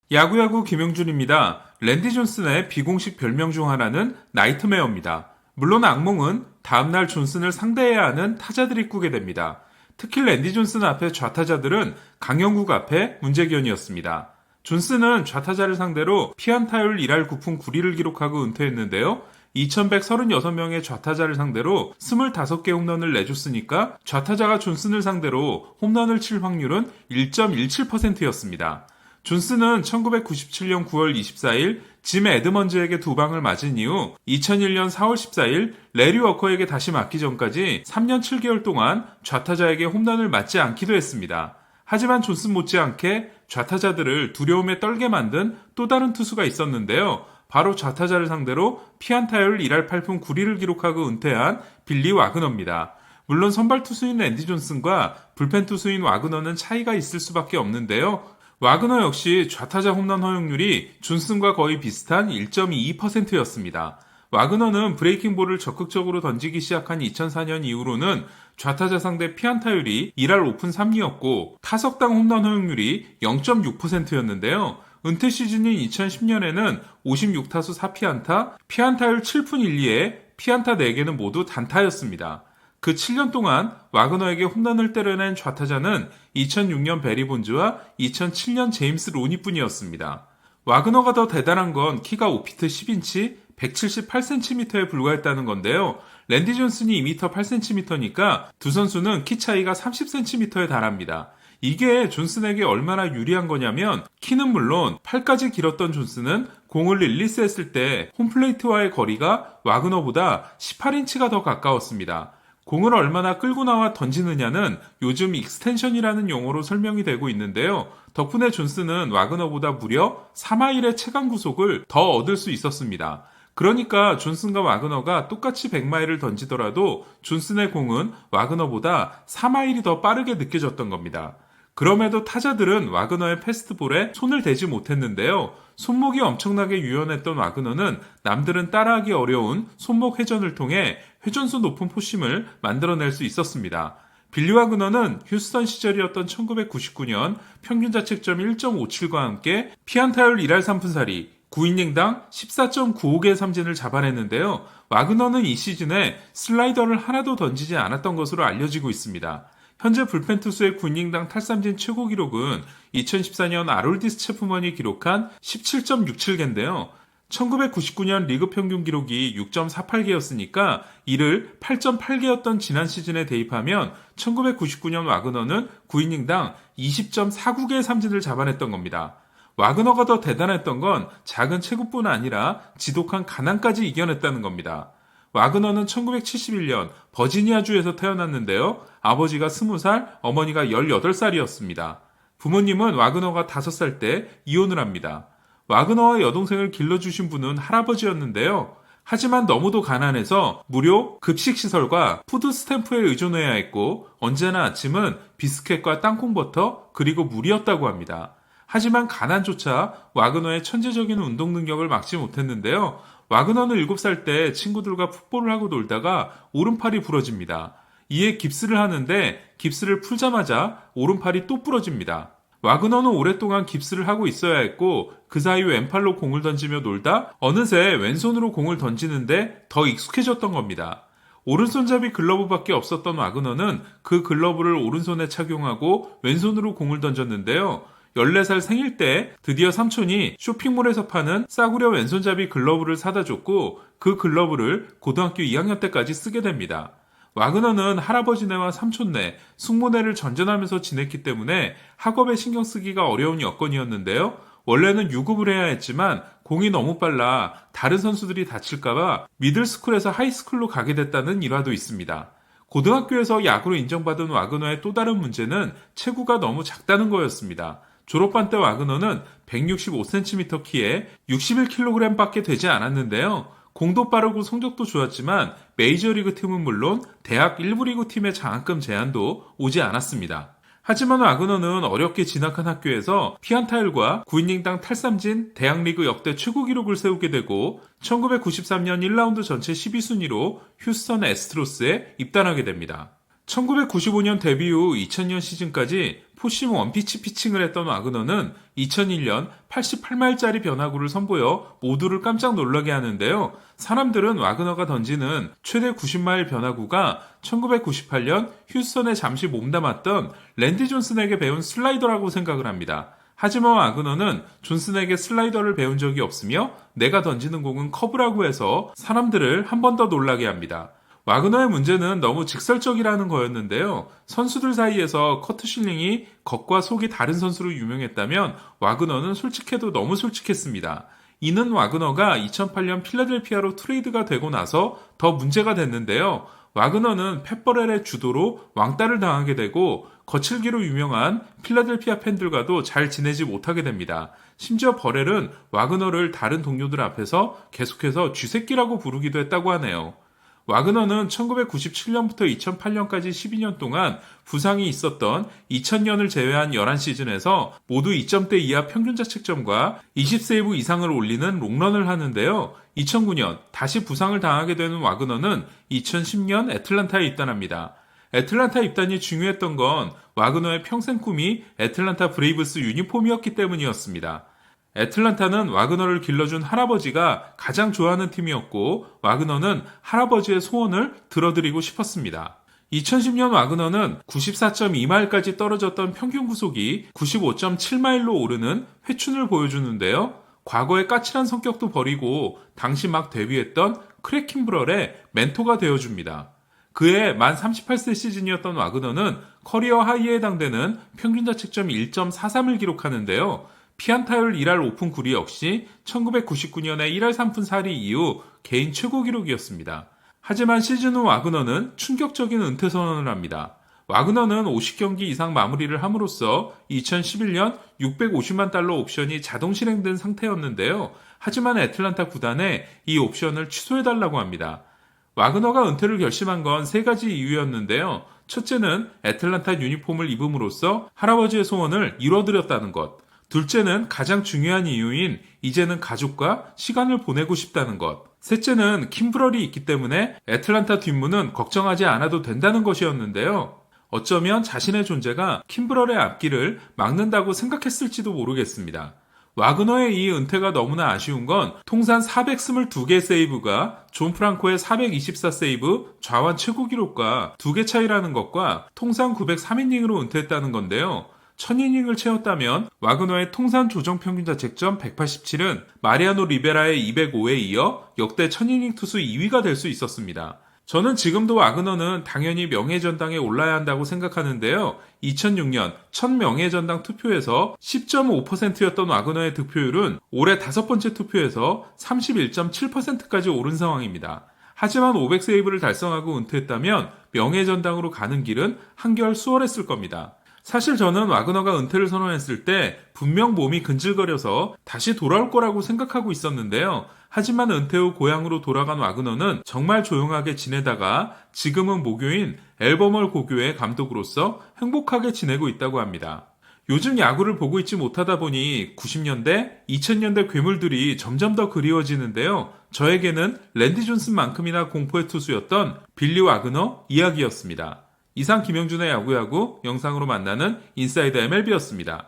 야구야구 김용준입니다. 랜디 존슨의 비공식 별명 중 하나는 나이트메어입니다. 물론 악몽은 다음날 존슨을 상대해야 하는 타자들이 꾸게 됩니다. 특히 랜디 존슨 앞에 좌타자들은 강영국 앞에 문제견이었습니다. 존슨은 좌타자를 상대로 피안타율 1할 9푼 9리를 기록하고 은퇴했는데요. 2136명의 좌타자를 상대로 25개 홈런을 내줬으니까 좌타자가 존슨을 상대로 홈런을 칠 확률은 1.17%였습니다. 존슨은 1997년 9월 24일 짐 에드먼즈에게 두 방을 맞은 이후 2001년 4월 14일 레리 워커에게 다시 맞기 전까지 3년 7개월 동안 좌타자에게 홈런을 맞지 않기도 했습니다. 하지만 존슨 못지않게 좌타자들을 두려움에 떨게 만든 또 다른 투수가 있었는데요. 바로 좌타자를 상대로 피안타율 1할 8푼 9리를 기록하고 은퇴한 빌리 와그너입니다. 물론 선발 투수인 랜디 존슨과 불펜 투수인 와그너는 차이가 있을 수밖에 없는데요. 와그너 역시 좌타자 홈런 허용률이 존슨과 거의 비슷한 1.22%였습니다. 와그너는 브레이킹 볼을 적극적으로 던지기 시작한 2004년 이후로는 좌타자 상대 피안타율이 1할 5푼 3리였고 타석당 홈런 허용률이 0.6%였는데요. 은퇴 시즌인 2010년에는 56타수 4피안타, 피안타율 7푼 1리에 피안타 4개는 모두 단타였습니다. 그 7년 동안 와그너에게 홈런을 때려낸 좌타자는 2006년 베리 본즈와 2007년 제임스 로니뿐이었습니다. 와그너가 더 대단한 건 키가 5피트 10인치, 178cm에 불과했다는 건데요. 랜디 존슨이 2m 8cm니까 두 선수는 키 차이가 30cm에 달합니다. 이게 존슨에게 얼마나 유리한 거냐면 키는 물론 팔까지 길었던 존슨은 공을 릴리스했을 때 홈플레이트와의 거리가 와그너보다 18인치가 더 가까웠습니다. 공을 얼마나 끌고 나와 던지느냐는 요즘 익스텐션이라는 용어로 설명이 되고 있는데요. 덕분에 존슨은 와그너보다 무려 4마일의 최강 구속을 더 얻을 수 있었습니다. 그러니까 존슨과 와그너가 똑같이 100마일을 던지더라도 존슨의 공은 와그너보다 4마일이 더 빠르게 느껴졌던 겁니다. 그럼에도 타자들은 와그너의 패스트볼에 손을 대지 못했는데요. 손목이 엄청나게 유연했던 와그너는 남들은 따라하기 어려운 손목 회전을 통해 회전수 높은 포심을 만들어낼 수 있었습니다. 빌리 와그너는 휴스턴 시절이었던 1999년 평균 자책점 1.57과 함께 피안타율 1할 3푼 4리, 9이닝당 14.95개의 삼진을 잡아냈는데요. 와그너는 이 시즌에 슬라이더를 하나도 던지지 않았던 것으로 알려지고 있습니다. 현재 불펜 투수의 9이닝당 탈삼진 최고 기록은 2014년 아롤디스 체프먼이 기록한 17.67개인데요. 1999년 리그 평균 기록이 6.48개였으니까 이를 8.8개였던 지난 시즌에 대입하면 1999년 와그너는 9이닝당 20.49개의 삼진을 잡아냈던 겁니다. 와그너가 더 대단했던 건 작은 체구뿐 아니라 지독한 가난까지 이겨냈다는 겁니다. 와그너는 1971년 버지니아주에서 태어났는데요. 아버지가 20살, 어머니가 18살이었습니다. 부모님은 와그너가 5살 때 이혼을 합니다. 와그너와 여동생을 길러주신 분은 할아버지였는데요. 하지만 너무도 가난해서 무료 급식시설과 푸드 스탬프에 의존해야 했고 언제나 아침은 비스켓과 땅콩버터 그리고 물이었다고 합니다. 하지만 가난조차 와그너의 천재적인 운동 능력을 막지 못했는데요. 와그너는 7살 때 친구들과 풋볼을 하고 놀다가 오른팔이 부러집니다. 이에 깁스를 하는데 깁스를 풀자마자 오른팔이 또 부러집니다. 와그너는 오랫동안 깁스를 하고 있어야 했고 그 사이 왼팔로 공을 던지며 놀다 어느새 왼손으로 공을 던지는데 더 익숙해졌던 겁니다. 오른손잡이 글러브밖에 없었던 와그너는 그 글러브를 오른손에 착용하고 왼손으로 공을 던졌는데요. 14살 생일 때 드디어 삼촌이 쇼핑몰에서 파는 싸구려 왼손잡이 글러브를 사다 줬고 그 글러브를 고등학교 2학년 때까지 쓰게 됩니다. 와그너는 할아버지네와 삼촌네, 숙모네를 전전하면서 지냈기 때문에 학업에 신경 쓰기가 어려운 여건이었는데요. 원래는 유급을 해야 했지만 공이 너무 빨라 다른 선수들이 다칠까봐 미들스쿨에서 하이스쿨로 가게 됐다는 일화도 있습니다. 고등학교에서 야구로 인정받은 와그너의 또 다른 문제는 체구가 너무 작다는 거였습니다. 졸업반 때 와그너는 165cm 키에 61kg 밖에 되지 않았는데요. 공도 빠르고 성적도 좋았지만 메이저리그 팀은 물론 대학 1부 리그 팀의 장학금 제한도 오지 않았습니다. 하지만 와그너는 어렵게 진학한 학교에서 피안타율과 9이닝당 탈삼진 대학리그 역대 최고 기록을 세우게 되고 1993년 1라운드 전체 12순위로 휴스턴 애스트로스에 입단하게 됩니다. 1995년 데뷔 후 2000년 시즌까지 포심 원피치 피칭을 했던 와그너는 2001년 88마일짜리 변화구를 선보여 모두를 깜짝 놀라게 하는데요. 사람들은 와그너가 던지는 최대 90마일 변화구가 1998년 휴스턴에 잠시 몸담았던 랜디 존슨에게 배운 슬라이더라고 생각을 합니다. 하지만 와그너는 존슨에게 슬라이더를 배운 적이 없으며 내가 던지는 공은 커브라고 해서 사람들을 한 번 더 놀라게 합니다. 와그너의 문제는 너무 직설적이라는 거였는데요. 선수들 사이에서 커트 실링이 겉과 속이 다른 선수로 유명했다면 와그너는 솔직해도 너무 솔직했습니다. 이는 와그너가 2008년 필라델피아로 트레이드가 되고 나서 더 문제가 됐는데요. 와그너는 팻버렐의 주도로 왕따를 당하게 되고 거칠기로 유명한 필라델피아 팬들과도 잘 지내지 못하게 됩니다. 심지어 버렐은 와그너를 다른 동료들 앞에서 계속해서 쥐새끼라고 부르기도 했다고 하네요. 와그너는 1997년부터 2008년까지 12년 동안 부상이 있었던 2000년을 제외한 11시즌에서 모두 2점대 이하 평균 자책점과 20세이브 이상을 올리는 롱런을 하는데요. 2009년 다시 부상을 당하게 되는 와그너는 2010년 애틀란타에 입단합니다. 애틀란타 입단이 중요했던 건 와그너의 평생 꿈이 애틀란타 브레이브스 유니폼이었기 때문이었습니다. 애틀란타는 와그너를 길러준 할아버지가 가장 좋아하는 팀이었고 와그너는 할아버지의 소원을 들어드리고 싶었습니다. 2010년 와그너는 94.2마일까지 떨어졌던 평균 구속이 95.7마일로 오르는 회춘을 보여주는데요. 과거의 까칠한 성격도 버리고 당시 막 데뷔했던 크랙 킴브럴의 멘토가 되어줍니다. 그해 만 38세 시즌이었던 와그너는 커리어 하이에 해당되는 평균 자책점 1.43을 기록하는데요. 피안타율 1할 5푼 9리 역시 1999년에 1할 3푼 4리 이후 개인 최고 기록이었습니다. 하지만 시즌 후 와그너는 충격적인 은퇴 선언을 합니다. 와그너는 50경기 이상 마무리를 함으로써 2011년 650만 달러 옵션이 자동 실행된 상태였는데요. 하지만 애틀란타 구단에 이 옵션을 취소해달라고 합니다. 와그너가 은퇴를 결심한 건 세 가지 이유였는데요. 첫째는 애틀란타 유니폼을 입음으로써 할아버지의 소원을 이뤄드렸다는 것. 둘째는 가장 중요한 이유인 이제는 가족과 시간을 보내고 싶다는 것. 셋째는 킴브럴이 있기 때문에 애틀란타 뒷문은 걱정하지 않아도 된다는 것이었는데요. 어쩌면 자신의 존재가 킴브럴의 앞길을 막는다고 생각했을지도 모르겠습니다. 와그너의 이 은퇴가 너무나 아쉬운 건 통산 422개 세이브가 존 프랑코의 424 세이브 좌완 최고 기록과 2개 차이라는 것과 통산 903이닝으로 은퇴했다는 건데요. 1000이닝을 채웠다면 와그너의 통산 조정 평균 자책점 187은 마리아노 리베라의 205에 이어 역대 1000이닝 투수 2위가 될 수 있었습니다. 저는 지금도 와그너는 당연히 명예전당에 올라야 한다고 생각하는데요. 2006년 1000명예전당 투표에서 10.5%였던 와그너의 득표율은 올해 5번째 투표에서 31.7%까지 오른 상황입니다. 하지만 500세이브를 달성하고 은퇴했다면 명예전당으로 가는 길은 한결 수월했을 겁니다. 사실 저는 와그너가 은퇴를 선언했을 때 분명 몸이 근질거려서 다시 돌아올 거라고 생각하고 있었는데요. 하지만 은퇴 후 고향으로 돌아간 와그너는 정말 조용하게 지내다가 지금은 모교인 앨버멀 고교의 감독으로서 행복하게 지내고 있다고 합니다. 요즘 야구를 보고 있지 못하다 보니 90년대, 2000년대 괴물들이 점점 더 그리워지는데요. 저에게는 랜디 존슨만큼이나 공포의 투수였던 빌리 와그너 이야기였습니다. 이상 김영준의 야구야구 영상으로 만나는 인사이드 MLB였습니다.